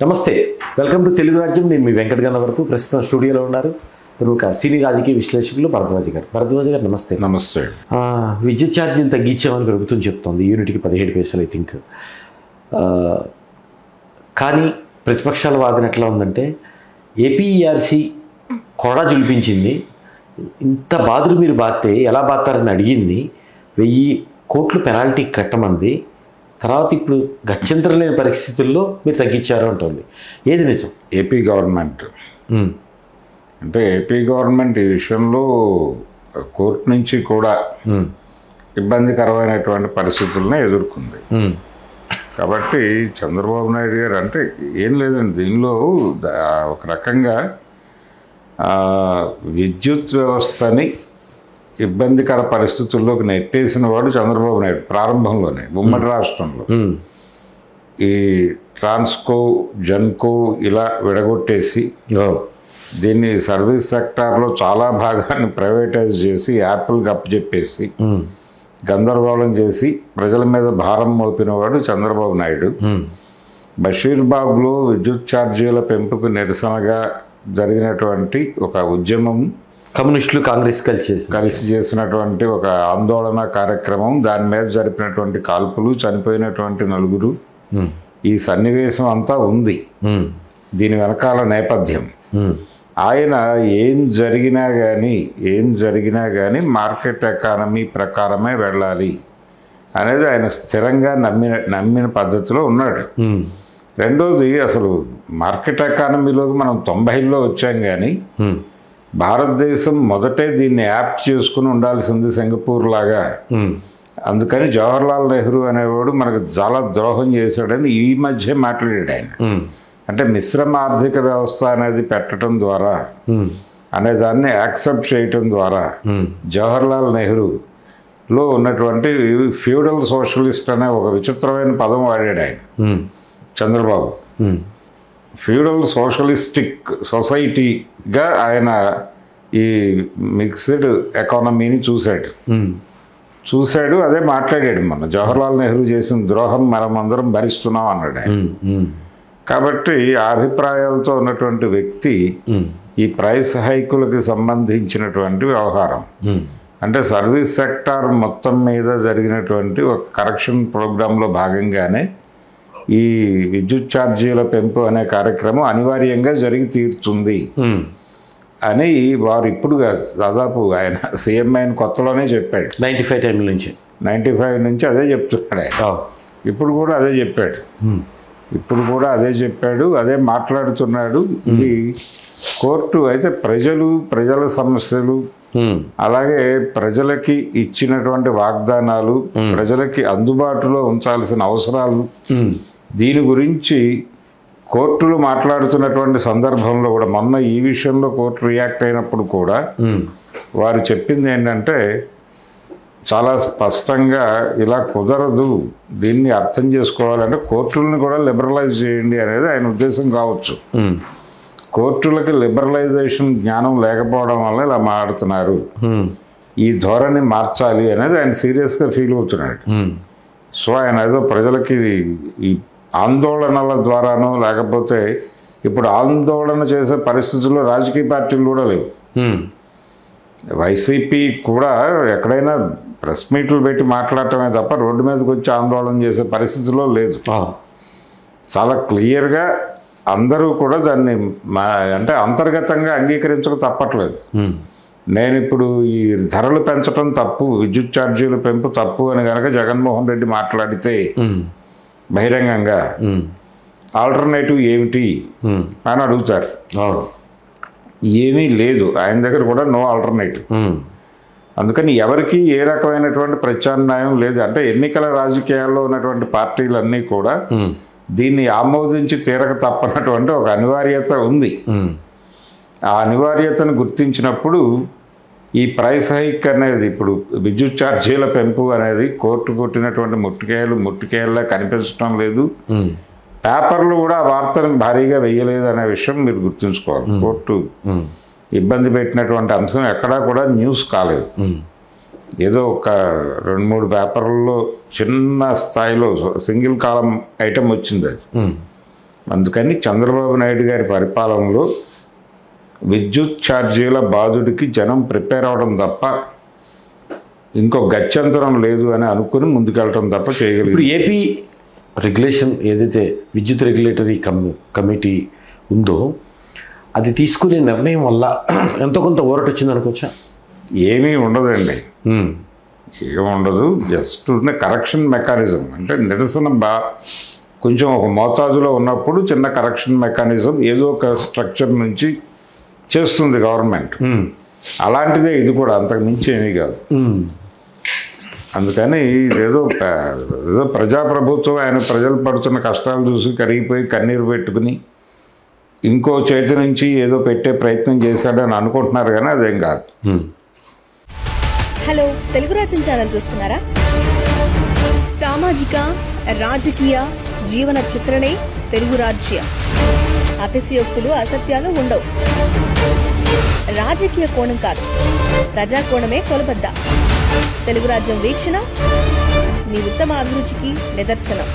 నమస్తే, welcome to Telugu రాజ్యం. నేను మీ వెంకట గన్నవరపు. ప్రస్తుతం స్టూడియోలో ఉన్నారు ఒక సినీ రాజకీయ విశ్లేషకులు భరద్వాజ్ గారు. భరద్వాజ్ గారు నమస్తే. నమస్తే. విద్యుత్ ఛార్జీలు తగ్గించామని ప్రభుత్వం చెప్తోంది, యూనిట్కి 17 పైసలు ఐ థింక్. కానీ ప్రతిపక్షాల వాదన ఎట్లా ఉందంటే ఏపీఈఆర్సీ కొరడా జులిపించింది, ఇంత బాధలు మీరు బాస్తే ఎలా బాతారని అడిగింది, 1000 కోట్లు పెనాల్టీ కట్టమంది. తర్వాత ఇప్పుడు గత్యంతరం లేని పరిస్థితుల్లో మీరు తగ్గించారు అంటుంది. ఏది నిజం? ఏపీ గవర్నమెంట్ అంటే ఏపీ గవర్నమెంట్ ఈ విషయంలో కోర్టు నుంచి కూడా ఇబ్బందికరమైనటువంటి పరిస్థితులను ఎదుర్కొంది. కాబట్టి చంద్రబాబు నాయుడు గారు అంటే ఏం లేదండి, దీనిలో ఒక రకంగా విద్యుత్ వ్యవస్థని ఇబ్బందికర పరిస్థితుల్లోకి నెట్టేసిన వాడు చంద్రబాబు నాయుడు. ప్రారంభంలోనే ఉమ్మడి రాష్ట్రంలో ఈ ట్రాన్స్కో, జెన్కో ఇలా విడగొట్టేసి దీన్ని సర్వీస్ సెక్టార్లో చాలా భాగాన్ని ప్రైవేటైజ్ చేసి యాపిల్కి అప్పచెప్పేసి గందరగోళం చేసి ప్రజల మీద భారం మోపినవాడు చంద్రబాబు నాయుడు. బషీర్బాగ్లో విద్యుత్ ఛార్జీల పెంపుకు నిరసనగా జరిగినటువంటి ఒక ఉద్యమం, కమ్యూనిస్టులు కాంగ్రెస్ కలిసి చేసినటువంటి ఒక ఆందోళన కార్యక్రమం, దాని మీద జరిపినటువంటి కాల్పులు, చనిపోయినటువంటి 4, ఈ సన్నివేశం అంతా ఉంది. దీని వెనకాల నేపథ్యం ఆయన ఏం జరిగినా కానీ మార్కెట్ ఎకానమీ ప్రకారమే వెళ్ళాలి అనేది ఆయన స్థిరంగా నమ్మిన పద్ధతిలో ఉన్నాడు. రెండోది, అసలు మార్కెట్ ఎకానమీలోకి మనం 90లో వచ్చాం, కానీ భారతదేశం మొదటే దీన్ని యాప్ చేసుకుని ఉండాల్సింది సింగపూర్ లాగా. అందుకని జవహర్లాల్ నెహ్రూ అనేవాడు మనకు చాలా ద్రోహం చేశాడని ఈ మధ్య మాట్లాడాడు ఆయన. అంటే మిశ్రమ ఆర్థిక వ్యవస్థ అనేది పెట్టడం ద్వారా, అనేదాన్ని యాక్సెప్ట్ చేయటం ద్వారా జవహర్లాల్ నెహ్రూలో ఉన్నటువంటి ఫ్యూడల్ సోషలిస్ట్ అనే ఒక విచిత్రమైన పదం వాడాడు ఆయన చంద్రబాబు. ఫ్యూడల్ సోషలిస్టిక్ సొసైటీగా ఆయన ఈ మిక్స్డ్ ఎకానమీని చూశాడు. అదే మాట్లాడాడు మొన్న. జవహర్లాల్ నెహ్రూ చేసిన ద్రోహం మనమందరం భరిస్తున్నాం అన్నాడు ఆయన. కాబట్టి ఆ అభిప్రాయాలతో ఉన్నటువంటి వ్యక్తి ఈ ప్రైస్ హైకులకి సంబంధించినటువంటి వ్యవహారం అంటే సర్వీస్ సెక్టార్ మొత్తం మీద జరిగినటువంటి ఒక కరెక్షన్ ప్రోగ్రాంలో భాగంగానే ఈ విద్యుత్ ఛార్జీల పెంపు అనే కార్యక్రమం అనివార్యంగా జరిగి తీరుతుంది అని వారు ఇప్పుడు దాదాపు ఆయన సీఎం అయిన కొత్తలోనే చెప్పాడు. 95 నుంచి అదే చెప్తున్నాడు ఆయన. ఇప్పుడు కూడా అదే చెప్పాడు, అదే మాట్లాడుతున్నాడు. ఇది కోర్టు అయితే ప్రజల సమస్యలు, అలాగే ప్రజలకి ఇచ్చినటువంటి వాగ్దానాలు, ప్రజలకి అందుబాటులో ఉంచాల్సిన అవసరాలు, దీని గురించి కోర్టులు మాట్లాడుతున్నటువంటి సందర్భంలో కూడా మొన్న ఈ విషయంలో కోర్టు రియాక్ట్ అయినప్పుడు కూడా వారు చెప్పింది ఏంటంటే చాలా స్పష్టంగా ఇలా కుదరదు, దీన్ని అర్థం చేసుకోవాలంటే కోర్టులను కూడా లిబరలైజ్ చేయండి అనేది ఆయన ఉద్దేశం కావచ్చు. కోర్టులకి లిబరలైజేషన్ జ్ఞానం లేకపోవడం వల్ల ఇలా మాట్లాడుతున్నారు, ఈ ధోరణి మార్చాలి అనేది ఆయన సీరియస్గా ఫీల్ అవుతున్నాడు. సో ఆయన ఏదో ప్రజలకి ఈ ఆందోళనల ద్వారానో, లేకపోతే ఇప్పుడు ఆందోళన చేసే పరిస్థితుల్లో రాజకీయ పార్టీలు కూడా లేవు. వైసీపీ కూడా ఎక్కడైనా ప్రెస్ మీట్లు పెట్టి మాట్లాడటమే తప్ప రోడ్డు మీదకి వచ్చి ఆందోళన చేసే పరిస్థితుల్లో లేదు. చాలా క్లియర్గా అందరూ కూడా దాన్ని అంటే అంతర్గతంగా అంగీకరించక తప్పట్లేదు. నేను ఇప్పుడు ఈ ధరలు పెంచడం తప్పు, విద్యుత్ ఛార్జీల పెంపు తప్పు అని కనుక జగన్మోహన్ రెడ్డి మాట్లాడితే బహిరంగంగా ఆల్టర్నేటివ్ ఏమిటి అని అడుగుతారు. ఏమీ లేదు ఆయన దగ్గర కూడా, నో ఆల్టర్నేటివ్. అందుకని ఎవరికి ఏ రకమైనటువంటి ప్రత్యామ్నాయం లేదు. అంటే ఎన్నికల రాజకీయాల్లో ఉన్నటువంటి పార్టీలన్నీ కూడా దీన్ని ఆమోదించి తీరక తప్పనటువంటి ఒక అనివార్యత ఉంది. ఆ అనివార్యతను గుర్తించినప్పుడు ఈ ప్రైస్ హైక్ అనేది, ఇప్పుడు విద్యుత్ ఛార్జీల పెంపు అనేది కోర్టు కొట్టినటువంటి ముట్టికాయల్లా కనిపించడం లేదు. పేపర్లు కూడా ఆ వార్తను భారీగా వేయలేదు అనే విషయం మీరు గుర్తుంచుకోవాలి. కోర్టు ఇబ్బంది పెట్టినటువంటి అంశం ఎక్కడా కూడా న్యూస్ కాలేదు. ఏదో ఒక 2-3 పేపర్లలో చిన్న స్థాయిలో సింగిల్ కాలం ఐటమ్ వచ్చింది. అది అందుకని చంద్రబాబు నాయుడు గారి పరిపాలనలో విద్యుత్ ఛార్జీల బాధుడికి జనం ప్రిపేర్ అవడం తప్ప ఇంకో గత్యంతరం లేదు అని అనుకుని ముందుకెళ్ళటం తప్ప చేయగలిగింది. ఇప్పుడు ఏపీ రెగ్యులేషన్ ఏదైతే విద్యుత్ రెగ్యులేటరీ కమిటీ ఉందో అది తీసుకునే నిర్ణయం వల్ల ఎంతో కొంత ఊరట వచ్చింది అనుకోవచ్చా? ఏమీ ఉండదండి, ఏముండదు. జస్ట్ కరెక్షన్ మెకానిజం అంటే నిరసన కొంచెం ఒక మోతాదులో ఉన్నప్పుడు చిన్న కరెక్షన్ మెకానిజం ఏదో ఒక స్ట్రక్చర్ నుంచి చేస్తుంది గవర్నమెంట్. అలాంటిదే ఇది కూడా, అంతకు మించి ఏమీ కాదు. అందుకని ఏదో ప్రజాప్రభుత్వం, ఆయన ప్రజలు పడుతున్న కష్టాలు చూసి కరిగిపోయి కన్నీరు పెట్టుకుని ఇంకో చేతి నుంచి ఏదో పెట్టే ప్రయత్నం చేశాడని అనుకుంటున్నారు, కానీ అదేం కాదు. హలో, తెలుగు రాజ్యం ఛానల్ చూస్తున్నారా? సామాజిక రాజకీయ జీవన చిత్రణే తెలుగు రాజ్యం. అతిశయోక్తులు అసత్యాలు ఉండవు. రాజకీయ కోణం కాదు, ప్రజా కోణమే కొలబద్ద. తెలుగు రాజ్యం వీక్షణ మీ ఉత్తమ అభిరుచికి నిదర్శనం.